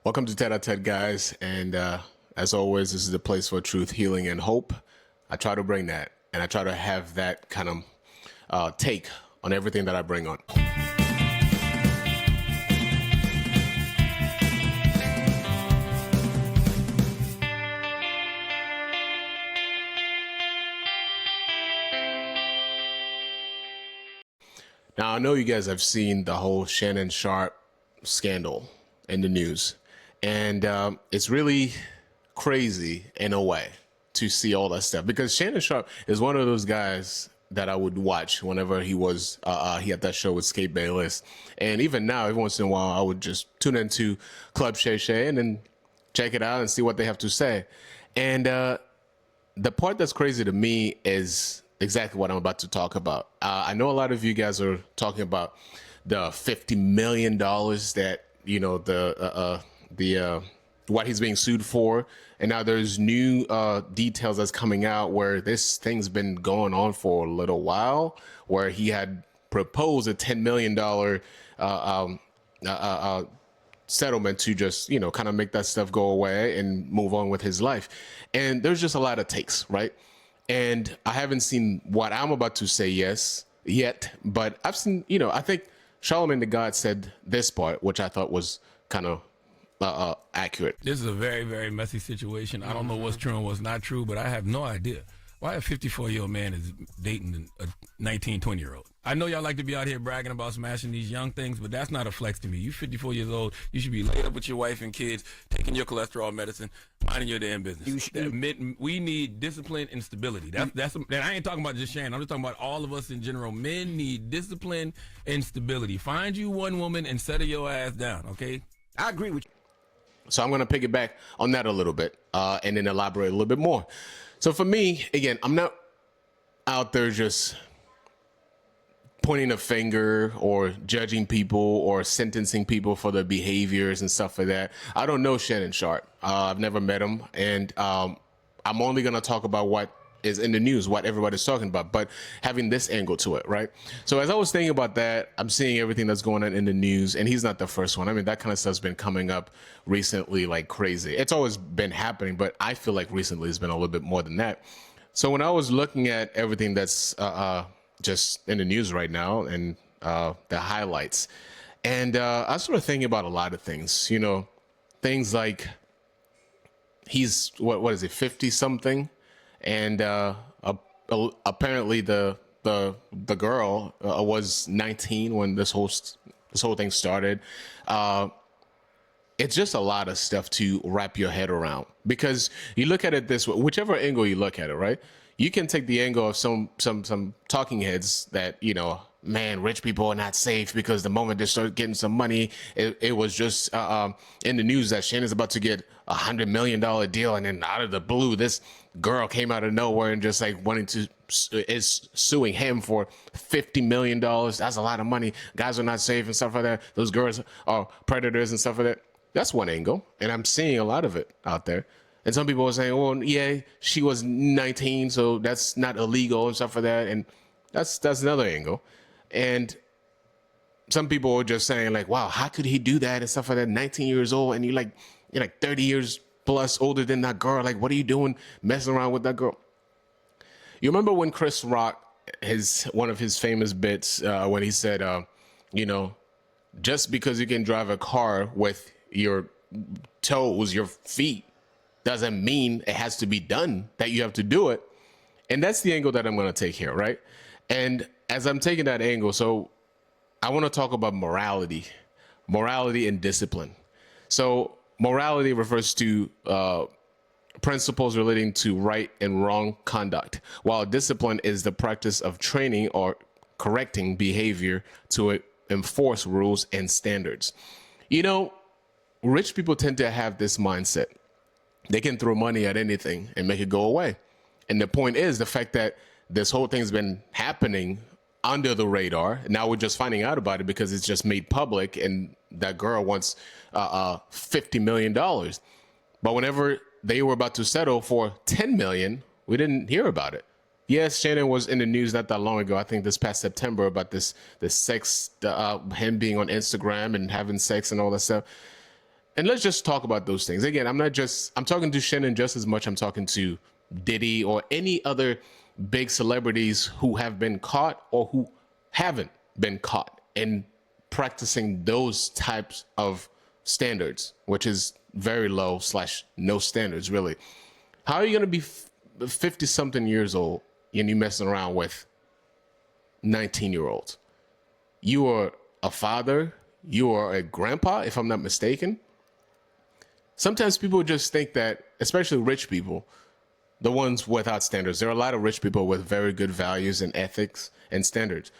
Welcome to Ted Ted, guys. And as always, this is the place for truth, healing, and hope. I try to bring that, and I try to have that kind of take on everything that I bring on. Now, I know you guys have seen the whole Shannon Sharpe scandal in the news, and it's really crazy in a way to see all that stuff, because Shannon Sharpe is one of those guys that I would watch whenever he had that show with Skate Bayless. And even now, every once in a while, I would just tune into Club Shay Shay and then check it out and see what they have to say. And the part that's crazy to me is exactly what I'm about to talk about. I know a lot of you guys are talking about the $50 million that, you know, what he's being sued for. And now there's new details that's coming out where this thing's been going on for a little while, where he had proposed a $10 million settlement to just, you know, kind of make that stuff go away and move on with his life. And there's just a lot of takes, right? And I haven't seen what I'm about to say yet, but I've seen, you know, I think Charlamagne the God said this part, which I thought was kind of accurate. This is a very, very messy situation. I don't know what's true and what's not true, but I have no idea why a 54-year-old man is dating a 19, 20-year-old. I know y'all like to be out here bragging about smashing these young things, but that's not a flex to me. You 54 years old, you should be laid up with your wife and kids, taking your cholesterol medicine, minding your damn business. We need discipline and stability. That's I ain't talking about just Shannon. I'm just talking about all of us in general. Men need discipline and stability. Find you one woman and settle your ass down, okay? I agree with you. So I'm going to piggyback on that a little bit and then elaborate a little bit more. So for me, again, I'm not out there just pointing a finger or judging people or sentencing people for their behaviors and stuff like that. I don't know Shannon Sharpe. I've never met him. And I'm only going to talk about what is in the news, what everybody's talking about, but having this angle to it, right? So as I was thinking about that, I'm seeing everything that's going on in the news, and he's not the first one. I mean, that kind of stuff's been coming up recently like crazy. It's always been happening, but I feel like recently it's been a little bit more than that. So when I was looking at everything that's just in the news right now and the highlights, and I was sort of thinking about a lot of things, you know, things like he's, what is it, 50 something? And apparently the girl was 19 when this whole thing started. It's just a lot of stuff to wrap your head around, because you look at it this way, whichever angle you look at it, right? You can take the angle of some talking heads that, you know, man, rich people are not safe because the moment they start getting some money, it was just in the news that Shannon's about to get $100 million deal, and then out of the blue, this girl came out of nowhere and just like is suing him for $50 million. That's a lot of money. Guys are not safe and stuff like that. Those girls are predators and stuff like that. That's one angle, and I'm seeing a lot of it out there. And some people are saying, well, yeah, she was 19, so that's not illegal and stuff like that. And that's another angle. And some people are just saying like, wow, how could he do that and stuff like that? 19 years old, and you're like 30 years plus older than that girl. Like, what are you doing messing around with that girl? You remember when Chris Rock, one of his famous bits, when he said, you know, just because you can drive a car with your toes, your feet, doesn't mean it has to be done, that you have to do it. And that's the angle that I'm going to take here, right? And as I'm taking that angle, so I want to talk about morality and discipline. So morality refers to principles relating to right and wrong conduct, while discipline is the practice of training or correcting behavior to enforce rules and standards. You know, rich people tend to have this mindset. They can throw money at anything and make it go away. And the point is the fact that this whole thing's been happening under the radar. Now we're just finding out about it because it's just made public, and that girl wants $50 million. But whenever they were about to settle for $10 million, we didn't hear about it. Yes, Shannon was in the news not that long ago. I think this past September about this sex, him being on Instagram and having sex and all that stuff. And let's just talk about those things. Again, I'm talking to Shannon just as much I'm talking to Diddy or any other big celebrities who have been caught or who haven't been caught in practicing those types of standards, which is very low / no standards, really. How are you going to be 50 something years old and you messing around with 19-year-olds? You are a father, you are a grandpa, if I'm not mistaken. Sometimes people just think that, especially rich people, the ones without standards, there are a lot of rich people with very good values and ethics and standards.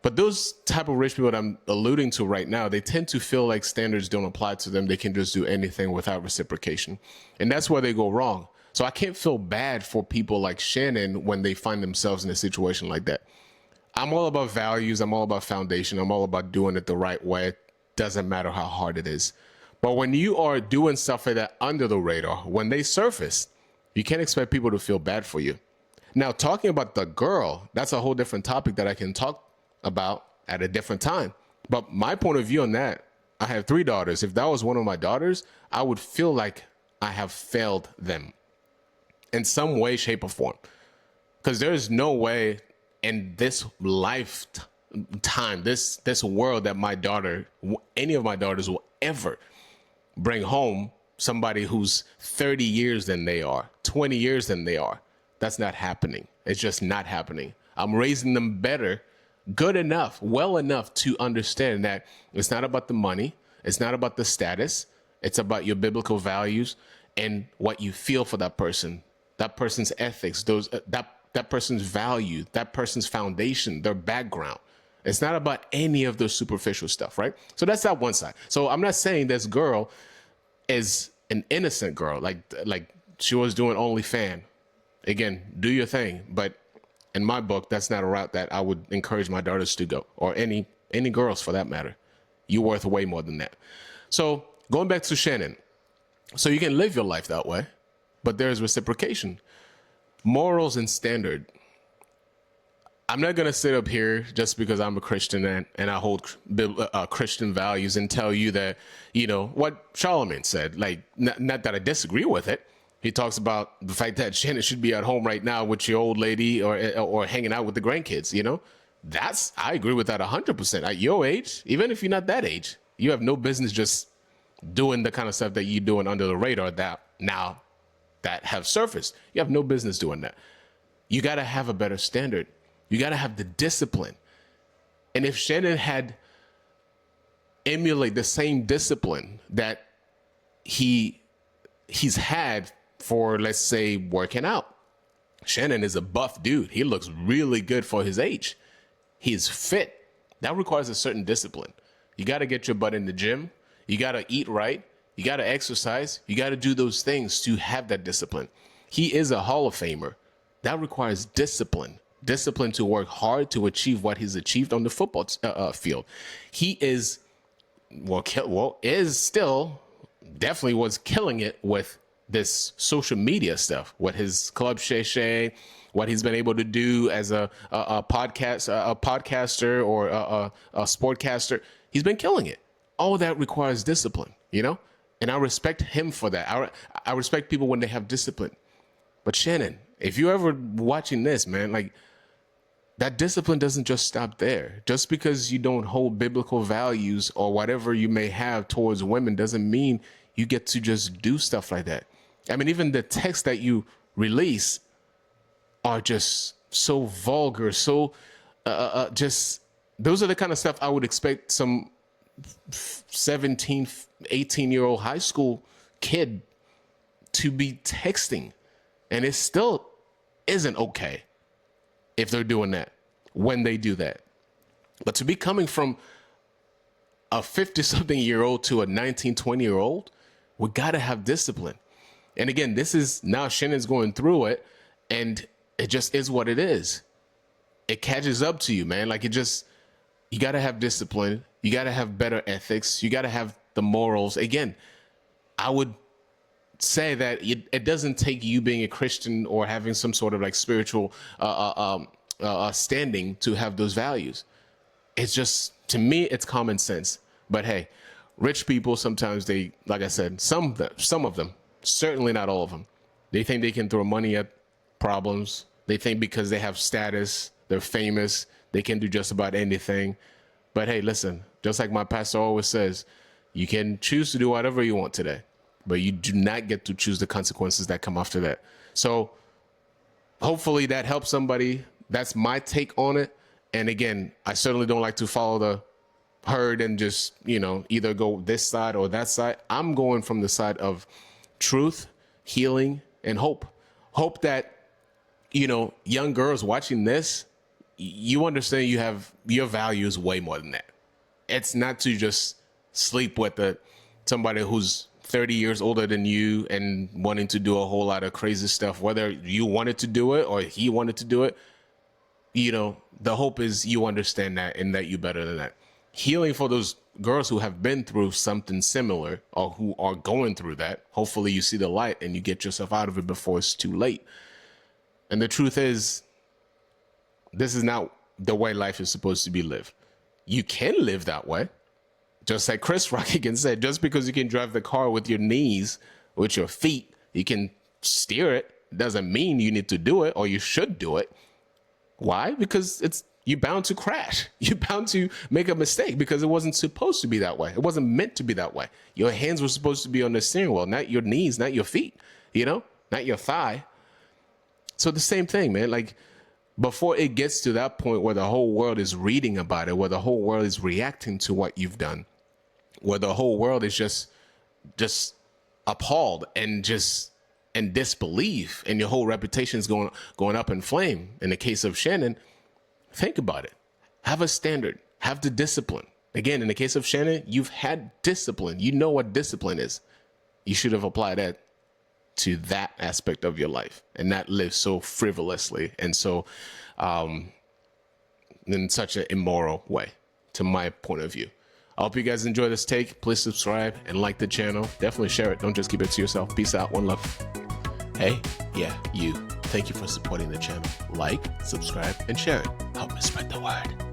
But those type of rich people that I'm alluding to right now, they tend to feel like standards don't apply to them. They can just do anything without reciprocation. And that's where they go wrong. So I can't feel bad for people like Shannon when they find themselves in a situation like that. I'm all about values. I'm all about foundation. I'm all about doing it the right way. It doesn't matter how hard it is. But when you are doing stuff like that under the radar, when they surface, you can't expect people to feel bad for you. Now, talking about the girl, that's a whole different topic that I can talk about at a different time. But my point of view on that, I have 3 daughters. If that was one of my daughters, I would feel like I have failed them in some way, shape, or form. Because there's no way in this lifetime, this world, that any of my daughters will ever bring home somebody who's 30 years than they are, 20 years than they are. That's not happening. It's just not happening. I'm raising them better, good enough, well enough to understand that it's not about the money. It's not about the status. It's about your biblical values and what you feel for that person's ethics, that person's value, that person's foundation, their background. It's not about any of the superficial stuff, right? So that's that one side. So I'm not saying this girl is an innocent girl, like she was doing OnlyFans. Again, do your thing. But in my book, that's not a route that I would encourage my daughters to go, or any girls for that matter. You're worth way more than that. So going back to Shannon. So you can live your life that way, but there's reciprocation. Morals and standard. I'm not going to sit up here just because I'm a Christian and I hold Christian values and tell you that, what Charlamagne said, like, not that I disagree with it. He talks about the fact that Shannon should be at home right now with your old lady or hanging out with the grandkids, I agree with that 100%. At your age, even if you're not that age, you have no business just doing the kind of stuff that you're doing under the radar that have surfaced. You have no business doing that. You got to have a better standard. You got to have the discipline. And if Shannon had emulate the same discipline that he's had for, let's say, working out. Shannon is a buff dude. He looks really good for his age. He's fit. That requires a certain discipline. You got to get your butt in the gym. You got to eat right. You got to exercise. You got to do those things to have that discipline. He is a Hall of Famer. That requires discipline. Discipline to work hard to achieve what he's achieved on the football field. He is, definitely was killing it with this social media stuff, with his Club Shay Shay, what he's been able to do as a podcaster or a sportcaster. He's been killing it. All that requires discipline, and I respect him for that. I respect people when they have discipline. But Shannon, if you're ever watching this, man, like, that discipline doesn't just stop there. Just because you don't hold biblical values or whatever you may have towards women doesn't mean you get to just do stuff like that. I mean, even the texts that you release are just so vulgar, so just, those are the kind of stuff I would expect some 17, 18-year-old high school kid to be texting. And it still isn't okay if they're doing that, when they do that. But to be coming from a 50-something-year-old to a 19, 20-year-old, we got to have discipline. And again, this is now Shannon's going through it, and it just is what it is. It catches up to you, man. Like, you got to have discipline. You got to have better ethics. You got to have the morals. Again, I would say that it doesn't take you being a Christian or having some sort of like spiritual standing to have those values. It's just, to me, it's common sense. But hey, Rich people, sometimes they, like I said, some of them, certainly not all of them, they think they can throw money at problems. They think because they have status, they're famous, they can do just about anything. But hey, listen, just like my pastor always says, you can choose to do whatever you want today, but you do not get to choose the consequences that come after that. So hopefully that helps somebody. That's my take on it. And again, I certainly don't like to follow the herd and just, either go this side or that side. I'm going from the side of truth, healing, and hope. Hope that, young girls watching this, you understand you have your value is way more than that. It's not to just sleep with somebody who's 30 years older than you and wanting to do a whole lot of crazy stuff, whether you wanted to do it or he wanted to do it. The hope is you understand that and that you're better than that. Healing for those girls who have been through something similar or who are going through that. Hopefully you see the light and you get yourself out of it before it's too late. And the truth is, this is not the way life is supposed to be lived. You can live that way. Just like Chris Rock again said, just because you can drive the car with your knees, with your feet, you can steer it, doesn't mean you need to do it or you should do it. Why? Because you're bound to crash. You're bound to make a mistake because it wasn't supposed to be that way. It wasn't meant to be that way. Your hands were supposed to be on the steering wheel, not your knees, not your feet, not your thigh. So the same thing, man. Like, before it gets to that point where the whole world is reading about it, where the whole world is reacting to what you've done, where the whole world is just appalled and just in disbelief, and your whole reputation is going up in flame. In the case of Shannon, think about it. Have a standard. Have the discipline. Again, in the case of Shannon, you've had discipline. You know what discipline is. You should have applied that to that aspect of your life and not live so frivolously and so in such an immoral way, to my point of view. I hope you guys enjoy this take. Please subscribe and like the channel. Definitely share it. Don't just keep it to yourself. Peace out. One love. Hey, yeah, you. Thank you for supporting the channel. Like, subscribe, and share it. Help me spread the word.